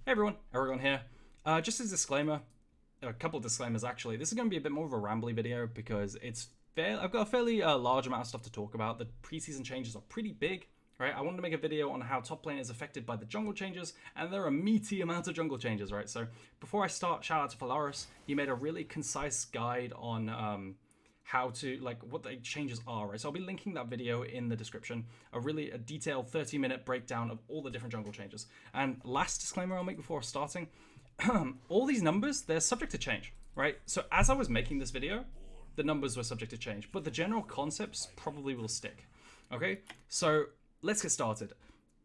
Hey everyone, Eragon here. Just as a disclaimer, a couple of disclaimers actually. This is going to be a bit more of a rambly video because I've got a fairly large amount of stuff to talk about. The preseason changes are pretty big, right? I wanted to make a video on how top lane is affected by the jungle changes, and there are a meaty amount of jungle changes, right? So before I start, shout out to Phalaris. He made a really concise guide on how to, like, what the changes are, right? So I'll be linking that video in the description, a detailed 30-minute breakdown of all the different jungle changes. And last disclaimer I'll make before starting, all these numbers, they're subject to change, right? So as I was making this video, the numbers were subject to change, but the general concepts probably will stick, okay? So let's get started.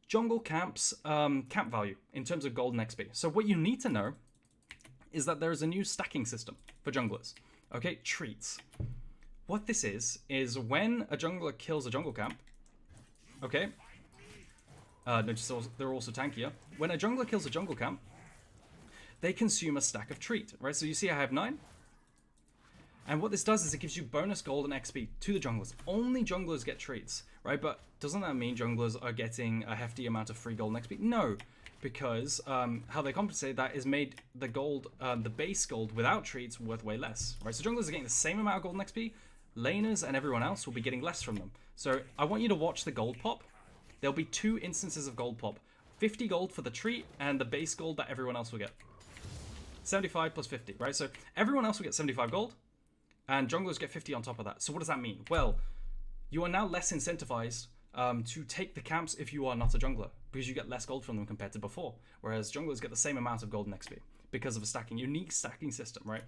Jungle camps, camp value in terms of gold and XP. So what you need to know is that there is a new stacking system for junglers, okay? Treats. What this is when a jungler kills a jungle camp, okay? They're also tankier. When a jungler kills a jungle camp, they consume a stack of treat, right? So you see I have 9. And what this does is it gives you bonus gold and XP to the junglers. Only junglers get treats, right? But doesn't that mean junglers are getting a hefty amount of free gold and XP? No, because how they compensate that is made the gold, the base gold without treats worth way less, right? So junglers are getting the same amount of gold and XP. Laners and everyone else will be getting less from them. So I want you to watch the gold pop. There'll be 2 instances of gold pop. 50 gold for the treat and the base gold that everyone else will get. 75 plus 50, right? So everyone else will get 75 gold and junglers get 50 on top of that. So what does that mean? Well, you are now less incentivized to take the camps if you are not a jungler, because you get less gold from them compared to before. Whereas junglers get the same amount of gold and XP because of a unique stacking system, right?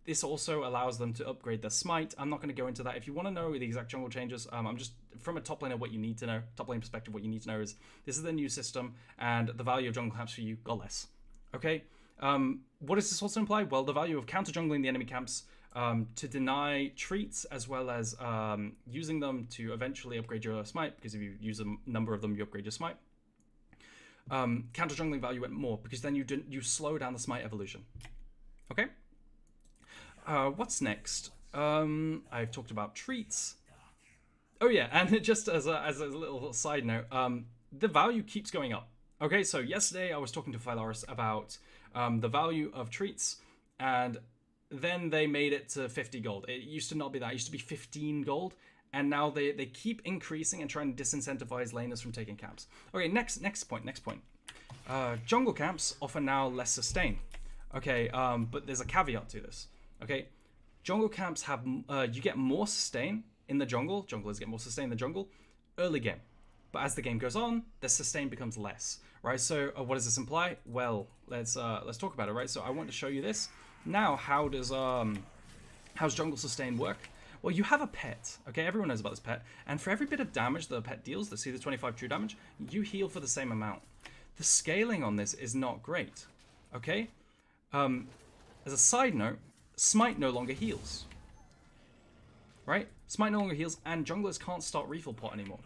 This also allows them to upgrade their smite. I'm not going to go into that. If you want to know the exact jungle changes, I'm just, from a top laner, what you need to know, top lane perspective, what you need to know is this is the new system and the value of jungle camps for you got less, okay? What does this also imply? Well, the value of counter jungling the enemy camps to deny treats, as well as using them to eventually upgrade your smite, because if you use a number of them, you upgrade your smite. Counter jungling value went more because then you slow down the smite evolution. Okay. What's next? I've talked about treats. Oh yeah, and just as a little side note, the value keeps going up. Okay, so yesterday I was talking to Phalaris about the value of treats, and then they made it to 50 gold. It used to not be that. It used to be 15 gold. And now they keep increasing and trying to disincentivize laners from taking camps. Okay, next point. Jungle camps offer now less sustain. Okay, but there's a caveat to this. Okay, jungle camps have you get more sustain in the jungle. Junglers get more sustain in the jungle early game, but as the game goes on, the sustain becomes less. Right. So what does this imply? Well, let's talk about it. Right. So I want to show you this now. How's jungle sustain work? Well, you have a pet, okay? Everyone knows about this pet. And for every bit of damage the pet deals, let's see the 25 true damage, you heal for the same amount. The scaling on this is not great, okay? As a side note, smite no longer heals, right? Smite no longer heals, and junglers can't start refill pot anymore.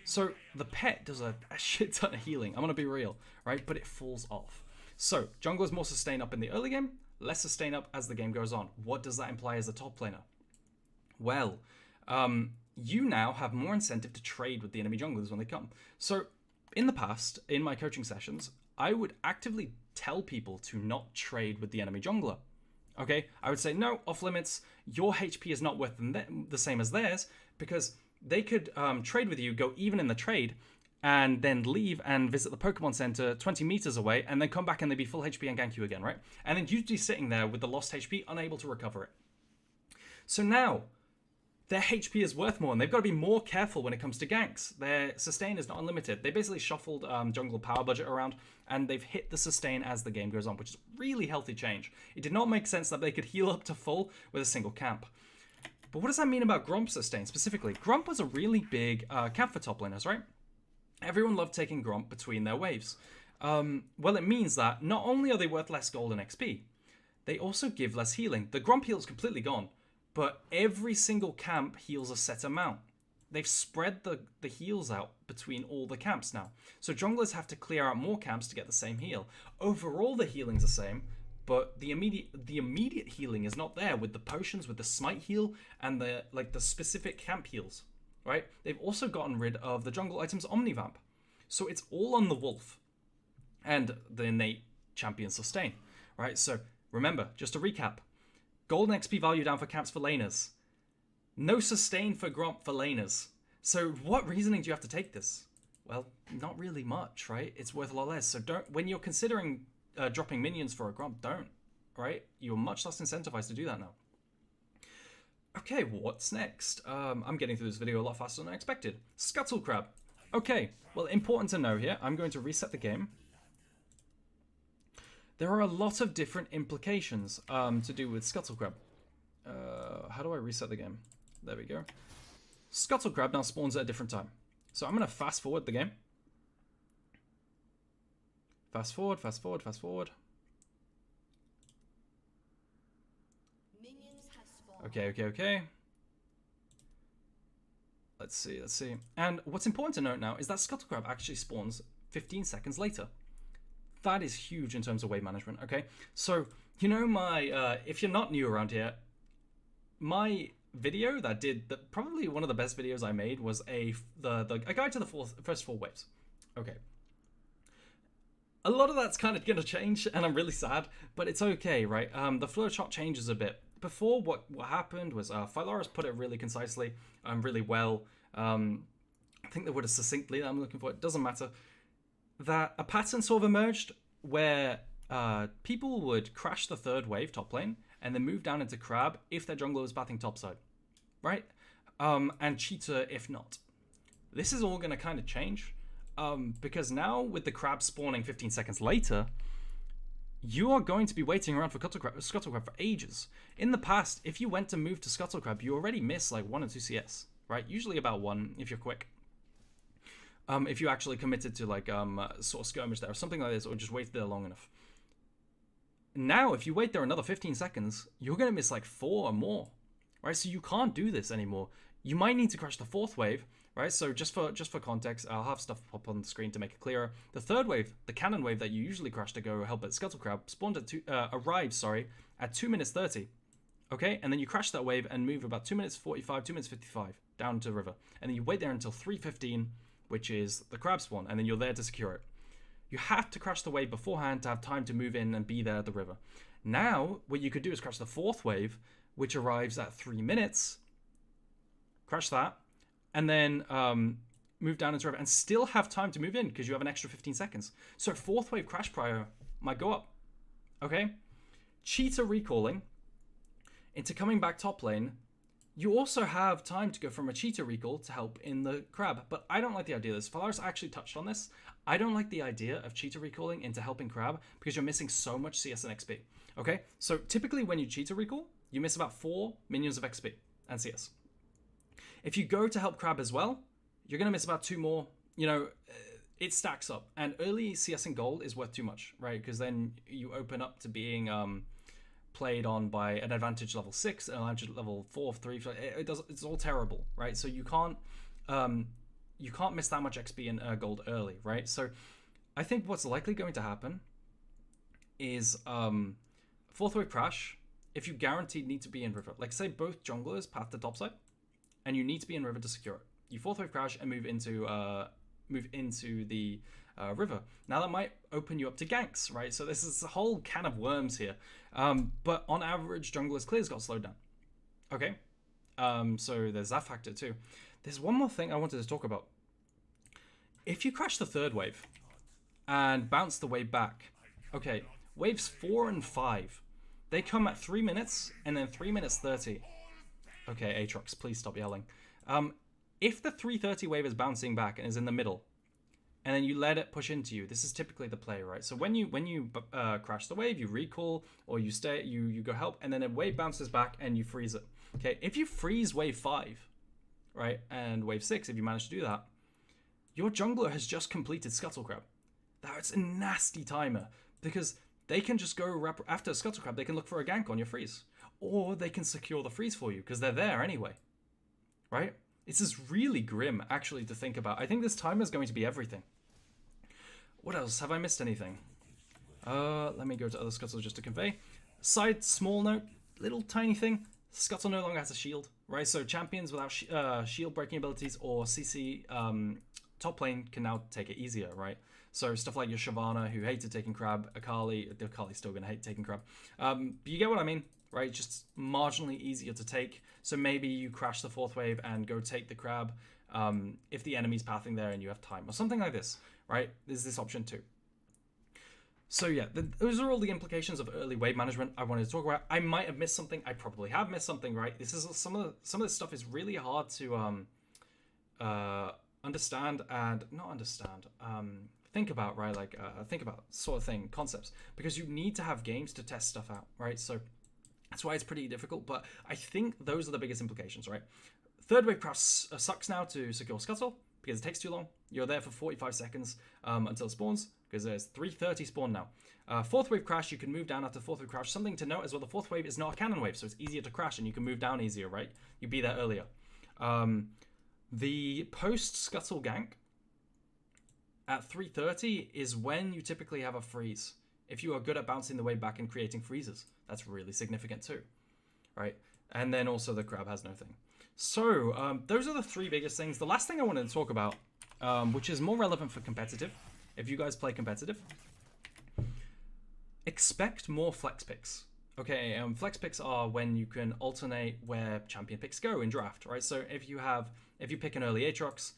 So the pet does a shit ton of healing, I'm gonna be real, right? But it falls off. So junglers more sustain up in the early game, less sustain up as the game goes on. What does that imply as a top laner? Well, you now have more incentive to trade with the enemy junglers when they come. So in the past, in my coaching sessions, I would actively tell people to not trade with the enemy jungler. Okay, I would say, no, off limits, your HP is not worth the same as theirs, because they could trade with you, go even in the trade, and then leave and visit the Pokemon Center 20 meters away, and then come back and they'd be full HP and gank you again, right? And then you'd be sitting there with the lost HP, unable to recover it. So now, their HP is worth more, and they've got to be more careful when it comes to ganks. Their sustain is not unlimited. They basically shuffled jungle power budget around, and they've hit the sustain as the game goes on, which is a really healthy change. It did not make sense that they could heal up to full with a single camp. But what does that mean about Gromp sustain specifically? Gromp was a really big camp for top laners, right? Everyone loved taking Gromp between their waves. Well, it means that not only are they worth less gold and XP, they also give less healing. The Gromp heal is completely gone. But every single camp heals a set amount. They've spread the heals out between all the camps now. So junglers have to clear out more camps to get the same heal. Overall, the healing's the same, but the immediate healing is not there with the potions, with the smite heal, and the specific camp heals, right? They've also gotten rid of the jungle items Omnivamp. So it's all on the wolf. And the innate champion sustain, right? So remember, just to recap, golden XP value down for camps for laners. No sustain for Gromp for laners. So what reasoning do you have to take this? Well, not really much, right? It's worth a lot less. So don't, when you're considering dropping minions for a Gromp, don't, right? You're much less incentivized to do that now. Okay, what's next? I'm getting through this video a lot faster than I expected. Scuttle Crab. Okay, well, important to know here. I'm going to reset the game. There are a lot of different implications to do with Scuttle Crab. How do I reset the game? There we go. Scuttle Crab now spawns at a different time. So I'm going to fast forward the game. Fast forward, fast forward, fast forward. Okay. Let's see. And what's important to note now is that Scuttle Crab actually spawns 15 seconds later. That is huge in terms of wave management, okay? So, you know my, if you're not new around here, my video that did, probably one of the best videos I made was a guide to the first 4 waves. Okay. A lot of that's kind of going to change, and I'm really sad, but it's okay, right? The flow chart changes a bit. Before, what happened was Phylaris put it really concisely, really well. I think the word is succinctly that I'm looking for. It doesn't matter. That a pattern sort of emerged where people would crash the 3rd wave top lane and then move down into Crab if their jungler was bathing topside, right? And Cheetah if not. This is all going to kind of change because now with the Crab spawning 15 seconds later, you are going to be waiting around for Scuttle Crab for ages. In the past, if you went to move to Scuttle Crab, you already miss like 1 or 2 CS, right? Usually about 1 if you're quick. If you actually committed to like sort of skirmish there or something like this, or just waited there long enough. Now, if you wait there another 15 seconds, you're going to miss like 4 or more, right? So you can't do this anymore. You might need to crash the 4th wave, right? So just for context, I'll have stuff pop on the screen to make it clearer. The 3rd wave, the cannon wave that you usually crash to go help at Scuttle Crab, arrives at 2 minutes 30. Okay, and then you crash that wave and move about 2 minutes 45, 2 minutes 55 down to the river, and then you wait there until 3:15. Which is the crab spawn, and then you're there to secure it. You have to crash the wave beforehand to have time to move in and be there at the river. Now, what you could do is crash the 4th wave, which arrives at 3 minutes, crash that, and then move down into the river, and still have time to move in, because you have an extra 15 seconds. So 4th wave crash prior might go up, okay? Cheetah recalling into coming back top lane. You also have time to go from a Cheetah recall to help in the Crab, but I don't like the idea of this. Phylaris actually touched on this. I don't like the idea of Cheetah recalling into helping Crab because you're missing so much CS and XP. Okay, so typically when you Cheetah recall, you miss about 4 minions of XP and CS. If you go to help Crab as well, you're going to miss about 2 more. You know, it stacks up, and early CS and gold is worth too much, right? Because then you open up to being played on by an advantage level 6, an advantage level 4, 3. It's all terrible, right? So you can't miss that much XP in gold early, right? So I think what's likely going to happen is 4th wave crash. If you guaranteed need to be in river, like say both junglers path to topside, and you need to be in river to secure it, you 4th wave crash and move into the river. Now that might open you up to ganks, right? So this is a whole can of worms here. But on average, junglers' clears got slowed down. Okay, so there's that factor too. There's one more thing I wanted to talk about. If you crash the 3rd wave and bounce the wave back, okay, waves 4 and 5, they come at 3 minutes and then 3 minutes 30. Okay, Aatrox, please stop yelling. If the 3:30 wave is bouncing back and is in the middle, and then you let it push into you, this is typically the play, right? So when you crash the wave, you recall, or you stay, you go help, and then a wave bounces back and you freeze it. Okay, if you freeze wave 5, right, and wave 6, if you manage to do that, your jungler has just completed Scuttle Crab. That's a nasty timer, because they can just go after Scuttle Crab, they can look for a gank on your freeze, or they can secure the freeze for you because they're there anyway, right? This is really grim, actually, to think about. I think this timer is going to be everything. What else? Have I missed anything? Let me go to other Scuttle just to convey. Side small note, little tiny thing. Scuttle no longer has a shield, right? So champions without shield breaking abilities or CC top lane can now take it easier, right? So stuff like your Shyvana, who hated taking crab, Akali, the Akali's still going to hate taking crab. But you get what I mean, right? Just marginally easier to take. So maybe you crash the 4th wave and go take the crab if the enemy's pathing there and you have time, or something like this, right? There's this option too. So yeah, those are all the implications of early wave management I wanted to talk about. I might have missed something. I probably have missed something, right? This is some of this stuff is really hard to understand and not understand. Think about, right? Like think about sort of thing, concepts, because you need to have games to test stuff out, right? So that's why it's pretty difficult. But I think those are the biggest implications, right? 3rd wave crash sucks now to secure Scuttle because it takes too long. You're there for 45 seconds until it spawns, because there's 3:30 spawn now. 4th wave crash, you can move down after 4th wave crash. Something to note as well, the 4th wave is not a cannon wave, so it's easier to crash and you can move down easier, right? You'd be there earlier. The post-Scuttle gank at 3:30 is when you typically have a freeze. If you are good at bouncing the wave back and creating freezes, that's really significant too, right? And then also the crab has no thing. So those are the 3 biggest things. The last thing I wanted to talk about, which is more relevant for competitive, if you guys play competitive, expect more flex picks. Okay, flex picks are when you can alternate where champion picks go in draft, right? So if you pick an early Aatrox,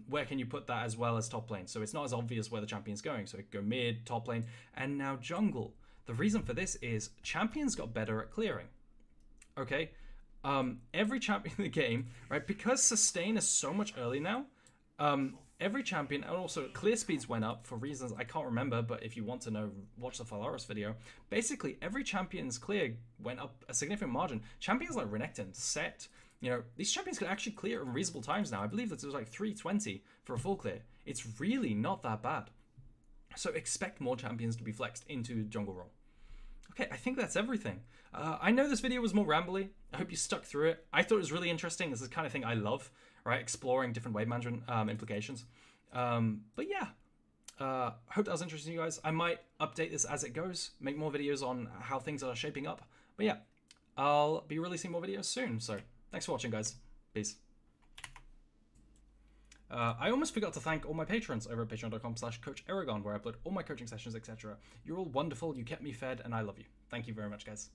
where can you put that as well as top lane? So it's not as obvious where the champion's going. So it could go mid, top lane, and now jungle. The reason for this is champions got better at clearing. Okay, every champion in the game, right? Because sustain is so much early now. Every champion, and also clear speeds went up for reasons I can't remember, but if you want to know, watch the Phalaris video. Basically, every champion's clear went up a significant margin. Champions like Renekton, Set, these champions can actually clear in reasonable times now. I believe that it was like 3:20 for a full clear. It's really not that bad. So expect more champions to be flexed into jungle role. Okay, I think that's everything. I know this video was more rambly. I hope you stuck through it. I thought it was really interesting. This is the kind of thing I love, right? Exploring different wave management implications. But yeah, hope that was interesting to you guys. I might update this as it goes, make more videos on how things are shaping up. But yeah, I'll be releasing more videos soon. So thanks for watching, guys. Peace. I almost forgot to thank all my patrons over at patreon.com/Coach Eragon, where I upload all my coaching sessions, etc. You're all wonderful. You kept me fed, and I love you. Thank you very much, guys.